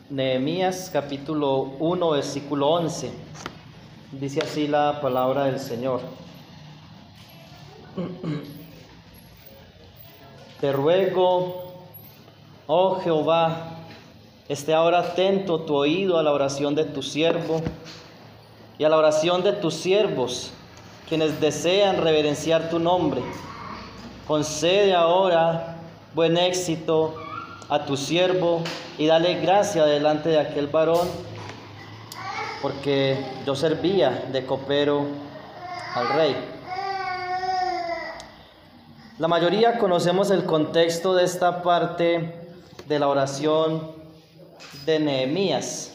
Nehemías capítulo 1, versículo 11. Dice así la palabra del Señor. Te ruego, oh Jehová, esté ahora atento tu oído a la oración de tu siervo y a la oración de tus siervos, quienes desean reverenciar tu nombre. Concede ahora buen éxito a tu siervo y dale gracia delante de aquel varón, porque yo servía de copero al rey. La mayoría conocemos el contexto de esta parte de la oración de Nehemías.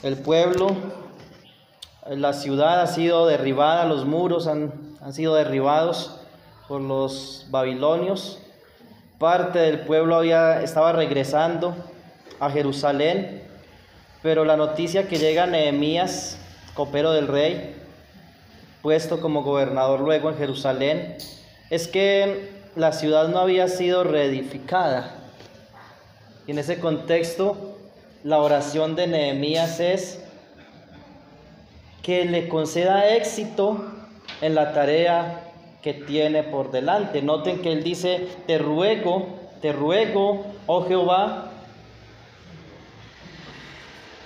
El pueblo, la ciudad ha sido derribada, los muros han sido derribados por los babilonios. Parte del pueblo estaba regresando a Jerusalén, pero la noticia que llega a Nehemías, copero del rey, puesto como gobernador luego en Jerusalén, es que la ciudad no había sido reedificada. Y en ese contexto, la oración de Nehemías es que le conceda éxito en la tarea que tiene por delante. Noten que él dice, te ruego, oh Jehová,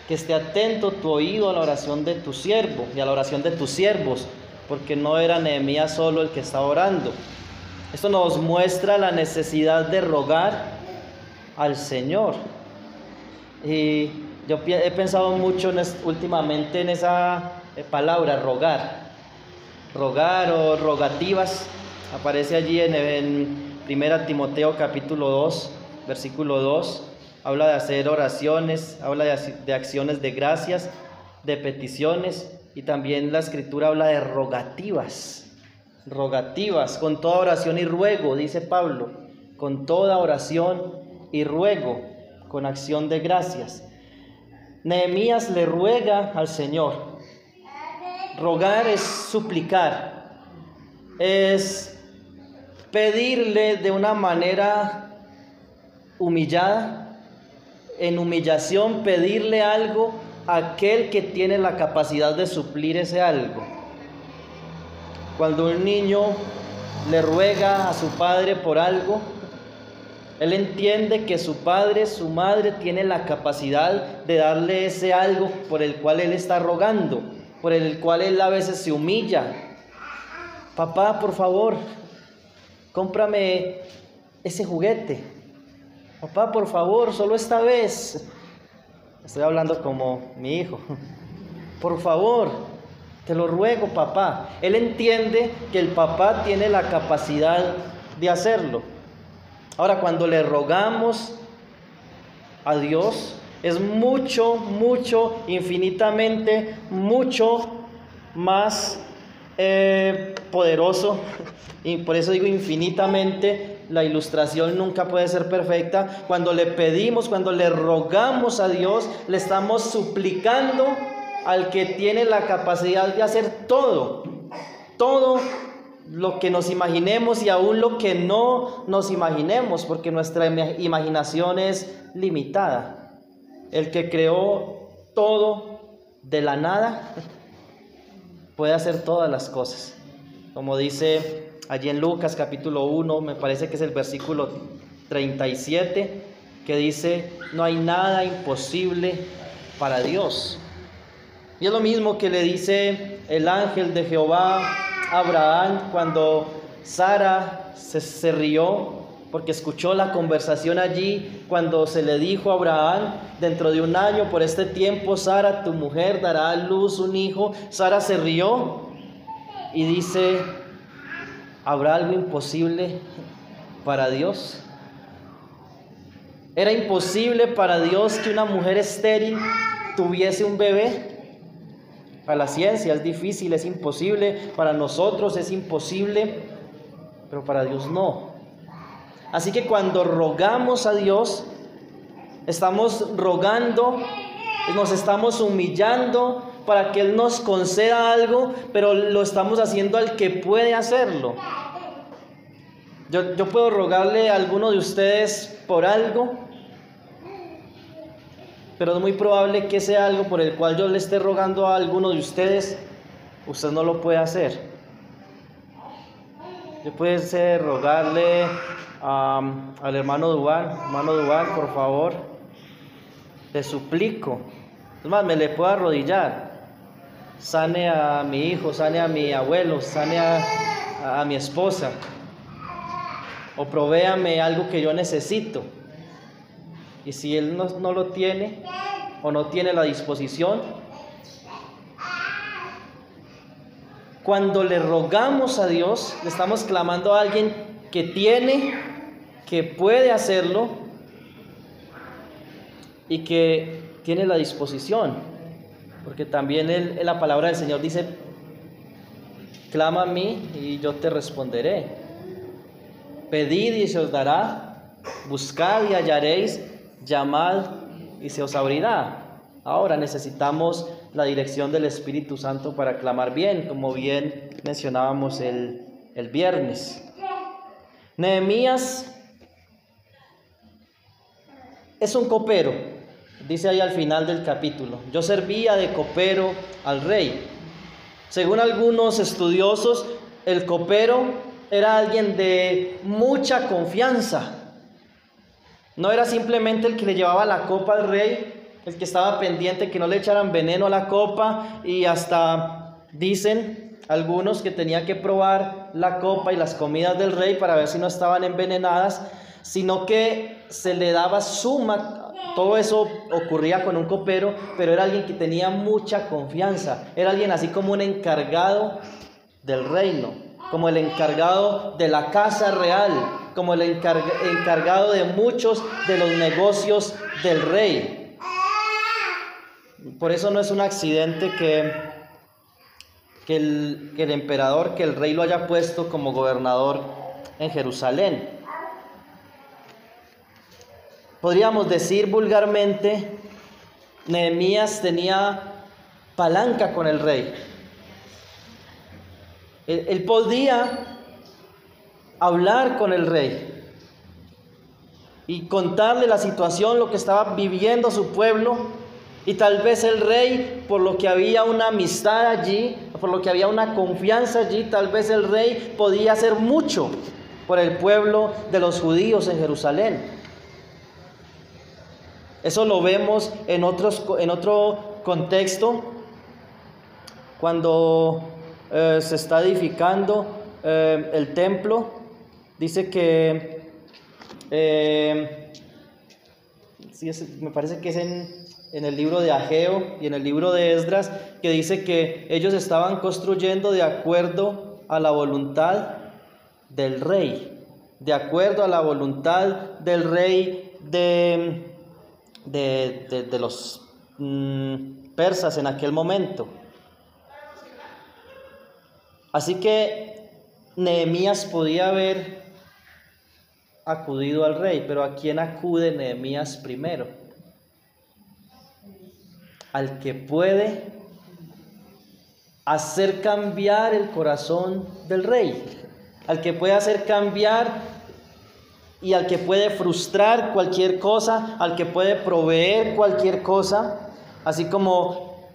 que esté atento tu oído a la oración de tu siervo y a la oración de tus siervos, porque no era Nehemías solo el que estaba orando. Esto nos muestra la necesidad de rogar al Señor. Y yo he pensado mucho últimamente en esa palabra, rogar o rogativas. Aparece allí en 1 Timoteo capítulo 2, versículo 2. Habla de hacer oraciones, habla de acciones de gracias, de peticiones, y también la Escritura habla de rogativas, con toda oración y ruego, dice Pablo, con toda oración y ruego, con acción de gracias. Nehemías le ruega al Señor. Rogar es suplicar, es pedirle de una manera humillada, en humillación, pedirle algo a aquel que tiene la capacidad de suplir ese algo. Cuando un niño le ruega a su padre por algo, él entiende que su padre, su madre, tiene la capacidad de darle ese algo por el cual él está rogando, por el cual él a veces se humilla. Papá, por favor, cómprame ese juguete. Papá, por favor, solo esta vez. Estoy hablando como mi hijo. Por favor, te lo ruego, papá. Él entiende que el papá tiene la capacidad de hacerlo. Ahora, cuando le rogamos a Dios, es mucho, infinitamente, mucho más poderoso. Y por eso digo infinitamente, la ilustración nunca puede ser perfecta. Cuando le pedimos, cuando le rogamos a Dios, le estamos suplicando al que tiene la capacidad de hacer todo lo que nos imaginemos y aún lo que no nos imaginemos, porque nuestra imaginación es limitada. El que creó todo de la nada puede hacer todas las cosas. Como dice allí en Lucas capítulo 1, me parece que es el versículo 37, que dice, no hay nada imposible para Dios. Y es lo mismo que le dice el ángel de Jehová a Abraham cuando Sara se rió porque escuchó la conversación allí, cuando se le dijo a Abraham, dentro de un año por este tiempo Sara, tu mujer, dará a luz un hijo. Sara se rió y dice, ¿habrá algo imposible para Dios? ¿Era imposible para Dios que una mujer estéril tuviese un bebé? Para la ciencia es difícil, es imposible. Para nosotros es imposible, pero para Dios no. Así que cuando rogamos a Dios, estamos rogando, nos estamos humillando para que Él nos conceda algo, pero lo estamos haciendo al que puede hacerlo. Yo puedo rogarle a alguno de ustedes por algo, pero es muy probable que sea algo por el cual yo le esté rogando a alguno de ustedes, usted no lo puede hacer. Yo puede rogarle al hermano Duván, por favor, te suplico, es más, me le puedo arrodillar, sane a mi hijo, sane a mi abuelo, sane a mi esposa, o provéame algo que yo necesito. Y si él no lo tiene o no tiene la disposición, cuando le rogamos a Dios, le estamos clamando a alguien que tiene, que puede hacerlo y que tiene la disposición. Porque también la palabra del Señor dice, clama a mí y yo te responderé. Pedid y se os dará, buscad y hallaréis, llamad y se os abrirá. Ahora necesitamos la dirección del Espíritu Santo para clamar bien, como bien mencionábamos el viernes. Nehemías es un copero, dice ahí al final del capítulo. Yo servía de copero al rey. Según algunos estudiosos, el copero era alguien de mucha confianza. No era simplemente el que le llevaba la copa al rey, el que estaba pendiente que no le echaran veneno a la copa, y hasta dicen algunos que tenía que probar la copa y las comidas del rey para ver si no estaban envenenadas, sino que se le daba suma. Todo eso ocurría con un copero, pero era alguien que tenía mucha confianza, era alguien así como un encargado del reino, como el encargado de la casa real, como el encargado de muchos de los negocios del rey. Por eso no es un accidente que el emperador, que el rey lo haya puesto como gobernador en Jerusalén. Podríamos decir vulgarmente, Nehemías tenía palanca con el rey. Él podía hablar con el rey y contarle la situación, lo que estaba viviendo su pueblo, y tal vez el rey, por lo que había una amistad allí, por lo que había una confianza allí, tal vez el rey podía hacer mucho por el pueblo de los judíos en Jerusalén. Eso lo vemos en otro contexto, cuando se está edificando el templo. Dice que me parece que es en el libro de Ageo y en el libro de Esdras, que dice que ellos estaban construyendo de acuerdo a la voluntad del rey, de acuerdo a la voluntad del rey de los persas en aquel momento. Así que Nehemías podía haber acudido al rey, pero ¿a quién acude Nehemías primero? Al que puede hacer cambiar el corazón del rey, al que puede hacer cambiar y al que puede frustrar cualquier cosa, al que puede proveer cualquier cosa, así como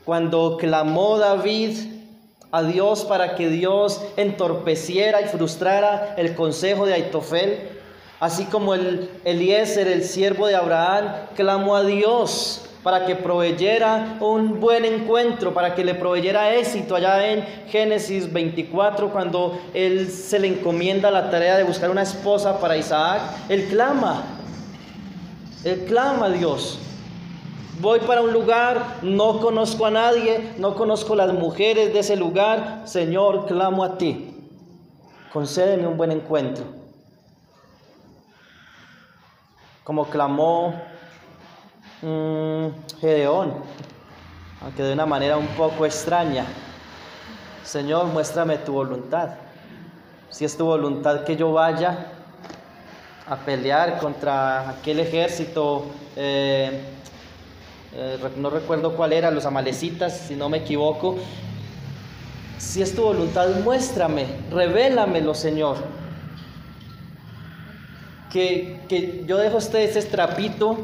cuando clamó David a Dios para que Dios entorpeciera y frustrara el consejo de Aitofel, así como Eliezer, el siervo de Abraham, clamó a Dios para que proveyera un buen encuentro, para que le proveyera éxito allá en Génesis 24, cuando él se le encomienda la tarea de buscar una esposa para Isaac. Él clama a Dios. Voy para un lugar, no conozco a nadie, no conozco las mujeres de ese lugar. Señor, clamo a ti, concédeme un buen encuentro. Como clamó Gedeón, aunque de una manera un poco extraña: Señor, muéstrame tu voluntad. Si es tu voluntad que yo vaya a pelear contra aquel ejército, no recuerdo cuál era, los amalecitas, si no me equivoco. Si es tu voluntad, muéstrame, revélamelo, Señor. Que yo dejo este trapito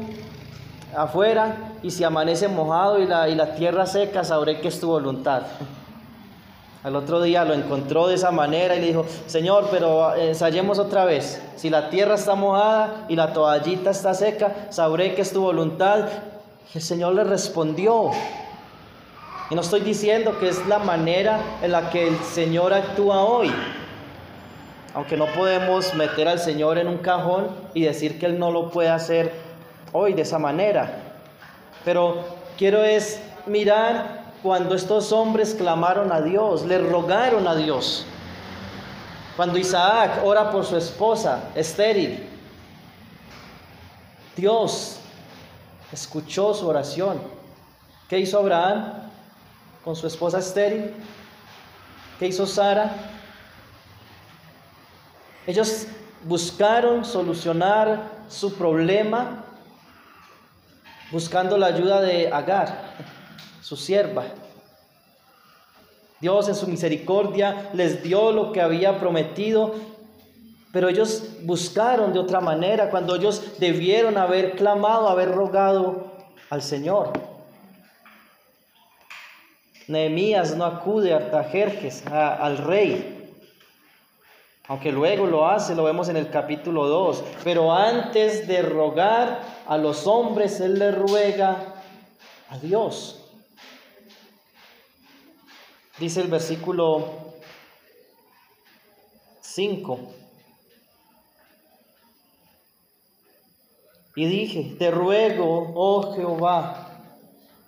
afuera, y si amanece mojado y la tierra seca, sabré que es tu voluntad. Al otro día lo encontró de esa manera y le dijo: Señor, pero ensayemos otra vez. Si la tierra está mojada y la toallita está seca, sabré que es tu voluntad. Y el Señor le respondió. Y no estoy diciendo que es la manera en la que el Señor actúa hoy. Aunque no podemos meter al Señor en un cajón y decir que Él no lo puede hacer hoy de esa manera. Pero quiero es mirar cuando estos hombres clamaron a Dios, le rogaron a Dios. Cuando Isaac ora por su esposa estéril, Dios escuchó su oración. ¿Qué hizo Abraham con su esposa estéril? ¿Qué hizo Sara? Ellos buscaron solucionar su problema buscando la ayuda de Agar, su sierva. Dios en su misericordia les dio lo que había prometido, pero ellos buscaron de otra manera cuando ellos debieron haber clamado, haber rogado al Señor. Nehemías no acude a Artajerjes, al rey, aunque luego lo hace, lo vemos en el capítulo 2, pero antes de rogar a los hombres, él le ruega a Dios. Dice el versículo 5: y dije: te ruego, oh Jehová,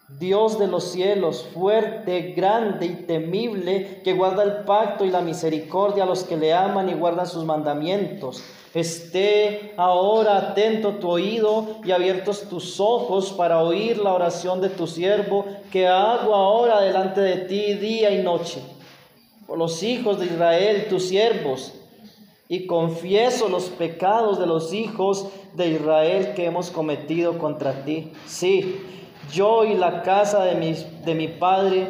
Dios de los cielos, fuerte, grande y temible, que guarda el pacto y la misericordia a los que le aman y guardan sus mandamientos. Esté ahora atento tu oído y abiertos tus ojos para oír la oración de tu siervo, que hago ahora delante de ti día y noche, por los hijos de Israel, tus siervos, y confieso los pecados de los hijos de Israel que hemos cometido contra ti. Sí, yo y la casa de mi padre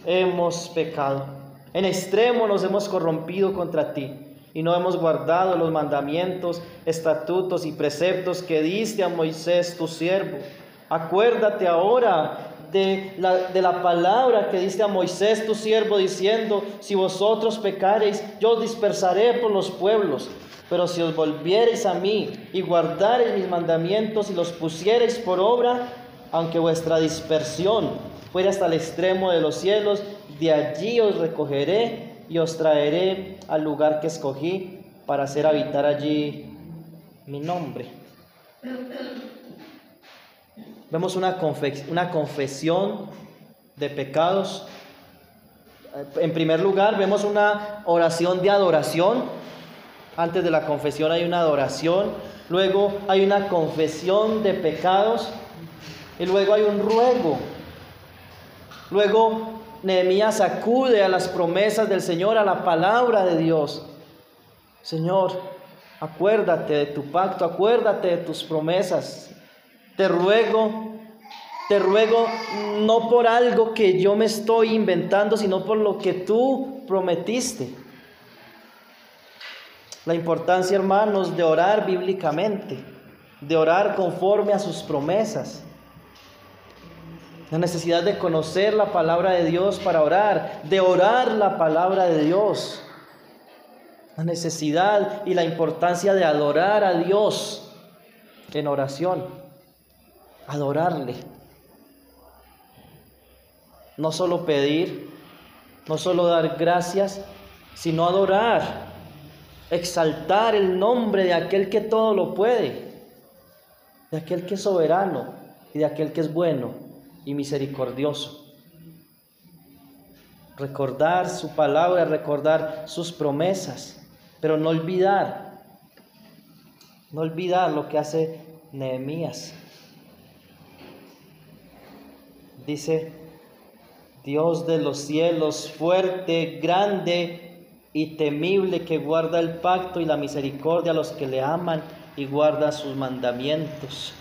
hemos pecado. En extremo nos hemos corrompido contra ti, y no hemos guardado los mandamientos, estatutos y preceptos que diste a Moisés tu siervo. Acuérdate ahora de la palabra que diste a Moisés tu siervo, diciendo: si vosotros pecareis, yo os dispersaré por los pueblos. Pero si os volviereis a mí y guardareis mis mandamientos y los pusiereis por obra, aunque vuestra dispersión fuera hasta el extremo de los cielos, de allí os recogeré y os traeré al lugar que escogí para hacer habitar allí mi nombre. Vemos una confesión de pecados. En primer lugar, vemos una oración de adoración. Antes de la confesión hay una adoración. Luego hay una confesión de pecados. Y luego hay un ruego. Luego Nehemías acude a las promesas del Señor, a la palabra de Dios. Señor, acuérdate de tu pacto, acuérdate de tus promesas. Te ruego no por algo que yo me estoy inventando, sino por lo que tú prometiste. La importancia, hermanos, de orar bíblicamente, de orar conforme a sus promesas. La necesidad de conocer la palabra de Dios para orar, de orar la palabra de Dios. La necesidad y la importancia de adorar a Dios en oración. Adorarle. No solo pedir, no solo dar gracias, sino adorar, exaltar el nombre de aquel que todo lo puede, de aquel que es soberano y de aquel que es bueno y misericordioso. Recordar su palabra, recordar sus promesas, pero no olvidar lo que hace Nehemías. Dice: Dios de los cielos, fuerte, grande y temible, que guarda el pacto y la misericordia a los que le aman y guarda sus mandamientos.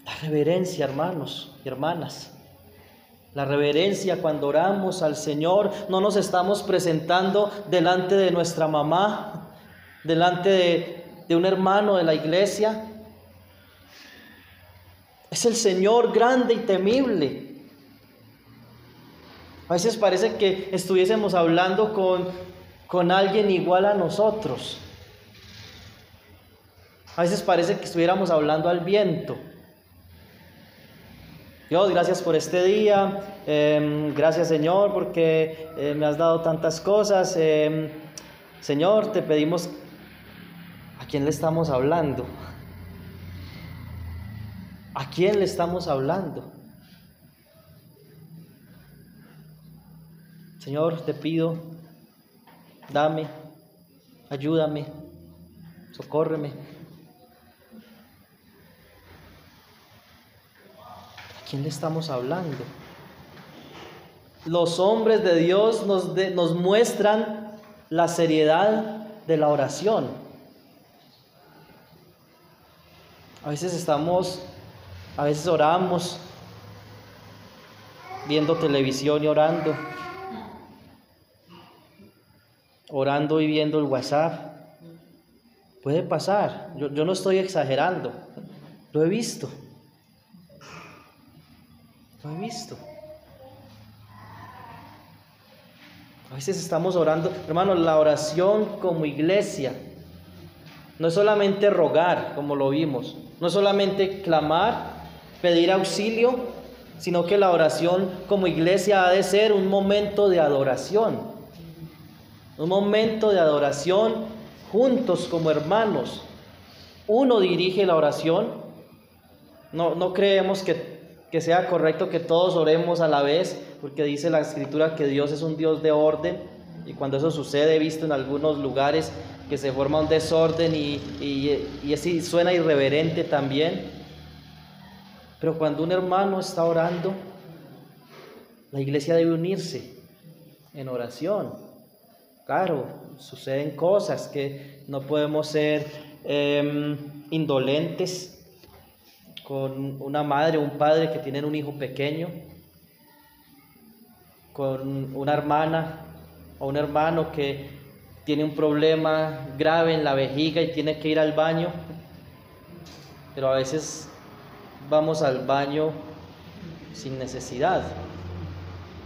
La reverencia, hermanos y hermanas. La reverencia cuando oramos al Señor, no nos estamos presentando delante de nuestra mamá, delante de un hermano de la iglesia. Es el Señor grande y temible. A veces parece que estuviésemos hablando con alguien igual a nosotros. A veces parece que estuviéramos hablando al viento. Dios, gracias por este día. Gracias, Señor, porque me has dado tantas cosas. Señor, te pedimos, ¿a quién le estamos hablando? ¿A quién le estamos hablando? Señor, te pido, dame, ayúdame, socórreme. ¿A quién le estamos hablando? Los hombres de Dios nos muestran la seriedad de la oración. A veces oramos viendo televisión y orando y viendo el WhatsApp. Puede pasar, yo no estoy exagerando, lo he visto. A veces estamos orando, hermanos, la oración como iglesia no es solamente rogar, como lo vimos, no es solamente clamar, pedir auxilio, sino que la oración como iglesia ha de ser un momento de adoración. Un momento de adoración juntos como hermanos. Uno dirige la oración. No creemos que sea correcto que todos oremos a la vez, porque dice la Escritura que Dios es un Dios de orden, y cuando eso sucede, he visto en algunos lugares que se forma un desorden y así suena irreverente también. Pero cuando un hermano está orando, la iglesia debe unirse en oración. Claro, suceden cosas que no podemos ser indolentes con una madre o un padre que tienen un hijo pequeño, con una hermana o un hermano que tiene un problema grave en la vejiga y tiene que ir al baño, pero a veces vamos al baño sin necesidad.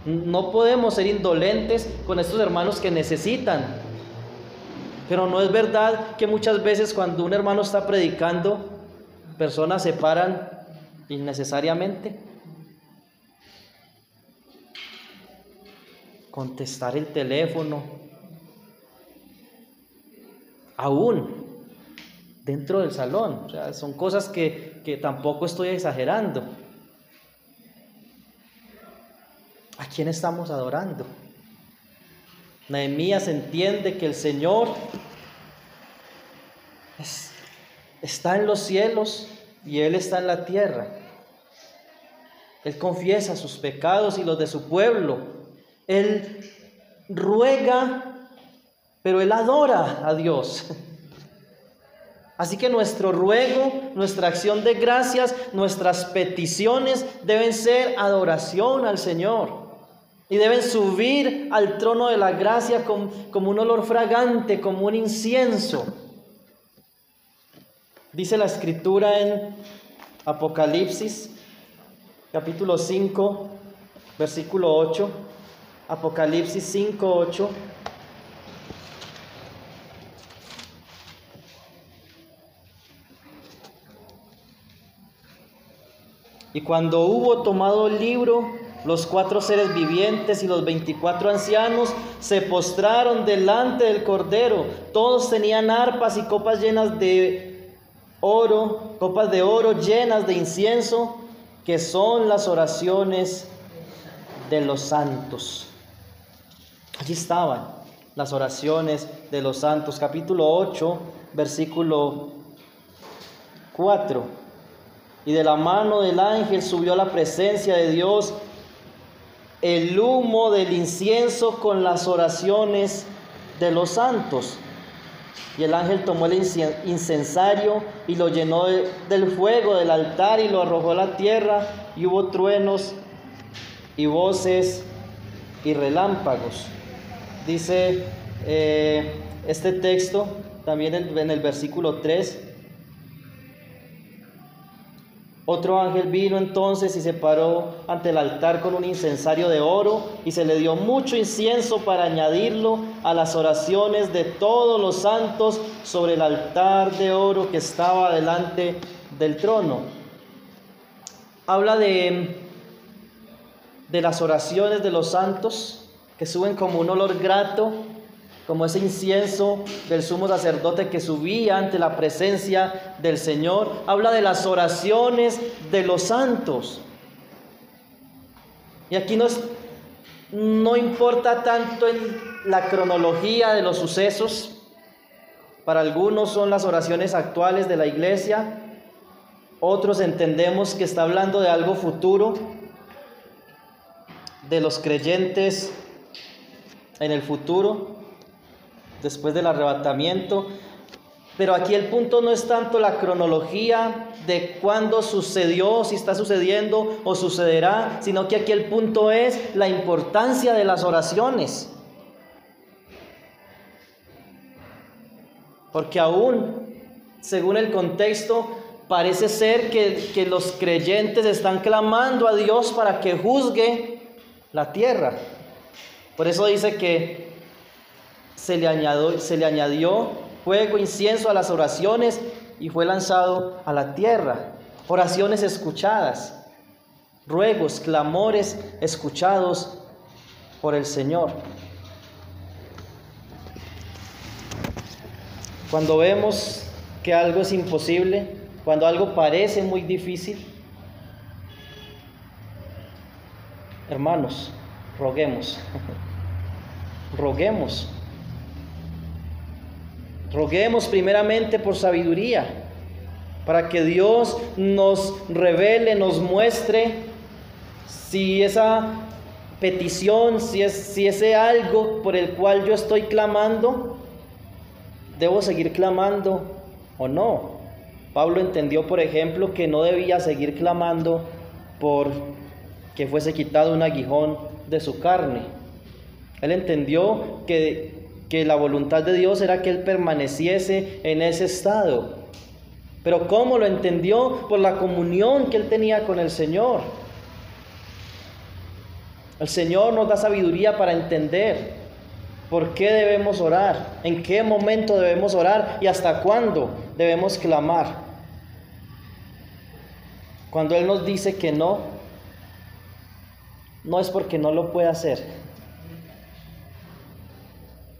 No podemos ser indolentes con estos hermanos que necesitan, pero no es verdad que muchas veces cuando un hermano está predicando, personas se paran innecesariamente. Contestar el teléfono, aún dentro del salón, o sea, son cosas que tampoco estoy exagerando. ¿A quién estamos adorando? Nehemías entiende que el Señor está en los cielos y Él está en la tierra. Él confiesa sus pecados y los de su pueblo. Él ruega, pero Él adora a Dios. Así que nuestro ruego, nuestra acción de gracias, nuestras peticiones deben ser adoración al Señor. Y deben subir al trono de la gracia como un olor fragante, como un incienso. Dice la Escritura en Apocalipsis, capítulo 5, versículo 8. Apocalipsis 5, 8. Y cuando hubo tomado el libro, los 4 seres vivientes y los 24 ancianos se postraron delante del Cordero. Todos tenían arpas y copas llenas de oro, copas de oro llenas de incienso, que son las oraciones de los santos. Allí estaban las oraciones de los santos. Capítulo 8, versículo 4. Y de la mano del ángel subió a la presencia de Dios el humo del incienso con las oraciones de los santos. Y el ángel tomó el incensario y lo llenó del fuego del altar y lo arrojó a la tierra, y hubo truenos y voces y relámpagos. Dice este texto también en el versículo 3. Otro ángel vino entonces y se paró ante el altar con un incensario de oro y se le dio mucho incienso para añadirlo a las oraciones de todos los santos sobre el altar de oro que estaba delante del trono. Habla de las oraciones de los santos que suben como un olor grato, como ese incienso del sumo sacerdote que subía ante la presencia del Señor. Habla de las oraciones de los santos. Y aquí no importa tanto en la cronología de los sucesos. Para algunos son las oraciones actuales de la iglesia. Otros entendemos que está hablando de algo futuro, de los creyentes en el futuro, después del arrebatamiento. Pero aquí el punto no es tanto la cronología de cuándo sucedió, si está sucediendo o sucederá, sino que aquí el punto es la importancia de las oraciones. Porque aún, según el contexto, parece ser que los creyentes están clamando a Dios para que juzgue la tierra. Por eso dice que se le añadió fuego, incienso a las oraciones y fue lanzado a la tierra. Oraciones escuchadas, ruegos, clamores escuchados por el Señor. Cuando vemos que algo es imposible, cuando algo parece muy difícil, hermanos, roguemos. Roguemos primeramente por sabiduría, para que Dios nos revele, nos muestre si esa petición, si ese algo por el cual yo estoy clamando, debo seguir clamando o no. Pablo entendió, por ejemplo, que no debía seguir clamando por que fuese quitado un aguijón de su carne. Él entendió que la voluntad de Dios era que él permaneciese en ese estado. Pero ¿cómo lo entendió? Por la comunión que él tenía con el Señor. El Señor nos da sabiduría para entender por qué debemos orar, en qué momento debemos orar y hasta cuándo debemos clamar. Cuando Él nos dice que no, no es porque no lo pueda hacer.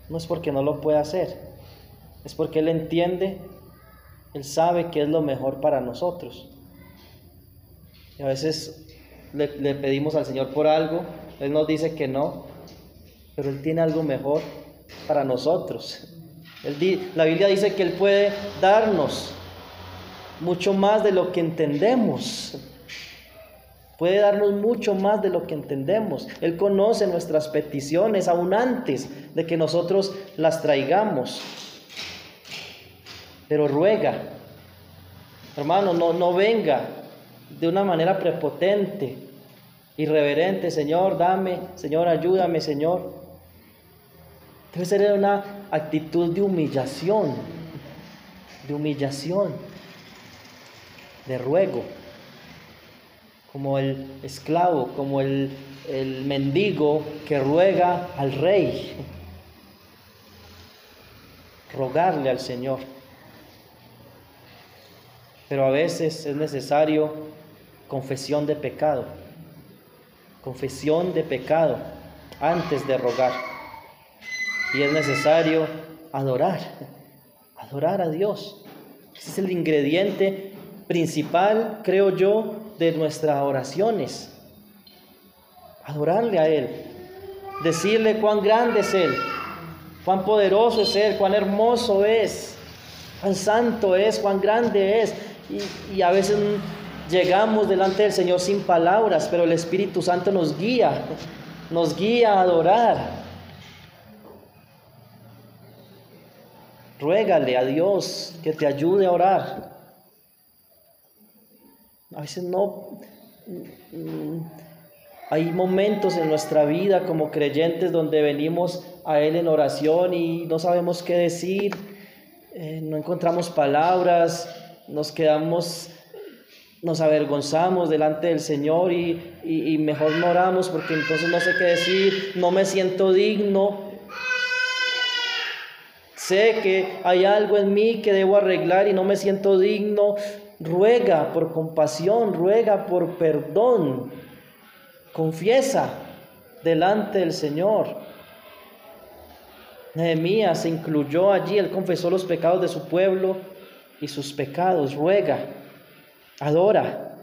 No es porque no lo pueda hacer, es porque Él entiende, Él sabe que es lo mejor para nosotros. Y a veces le pedimos al Señor por algo, Él nos dice que no, pero Él tiene algo mejor para nosotros. La Biblia dice que Él puede darnos mucho más de lo que entendemos. Puede darnos mucho más de lo que entendemos. Él conoce nuestras peticiones aún antes de que nosotros las traigamos. Pero ruega, hermano, no venga de una manera prepotente, irreverente. Señor, dame, Señor, ayúdame, Señor. Debe ser una actitud de humillación, de ruego. Como el esclavo, como el mendigo que ruega al rey. Rogarle al Señor. Pero a veces es necesario confesión de pecado. Confesión de pecado antes de rogar. Y es necesario adorar a Dios. Ese es el ingrediente principal, creo yo, de nuestras oraciones. Adorarle a Él, decirle cuán grande es Él, cuán poderoso es Él, cuán hermoso es, cuán santo es, cuán grande es. Y a veces llegamos delante del Señor sin palabras, pero el Espíritu Santo nos guía a adorar. Ruégale a Dios que te ayude a orar. A veces hay momentos en nuestra vida como creyentes donde venimos a Él en oración y no sabemos qué decir, no encontramos palabras, nos quedamos nos avergonzamos delante del Señor y mejor no oramos porque entonces no sé qué decir, no me siento digno. Sé que hay algo en mí que debo arreglar y no me siento digno. Ruega por compasión, ruega por perdón. Confiesa delante del Señor. Nehemías se incluyó allí, él confesó los pecados de su pueblo y sus pecados. Ruega, adora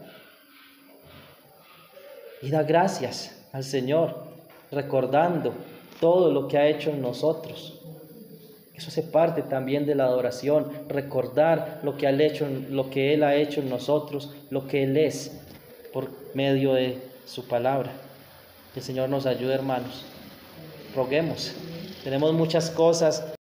y da gracias al Señor, recordando todo lo que ha hecho en nosotros. Eso hace parte también de la adoración, recordar lo que Él ha hecho en nosotros, lo que Él es, por medio de su palabra. Que el Señor nos ayude, hermanos. Roguemos. Tenemos muchas cosas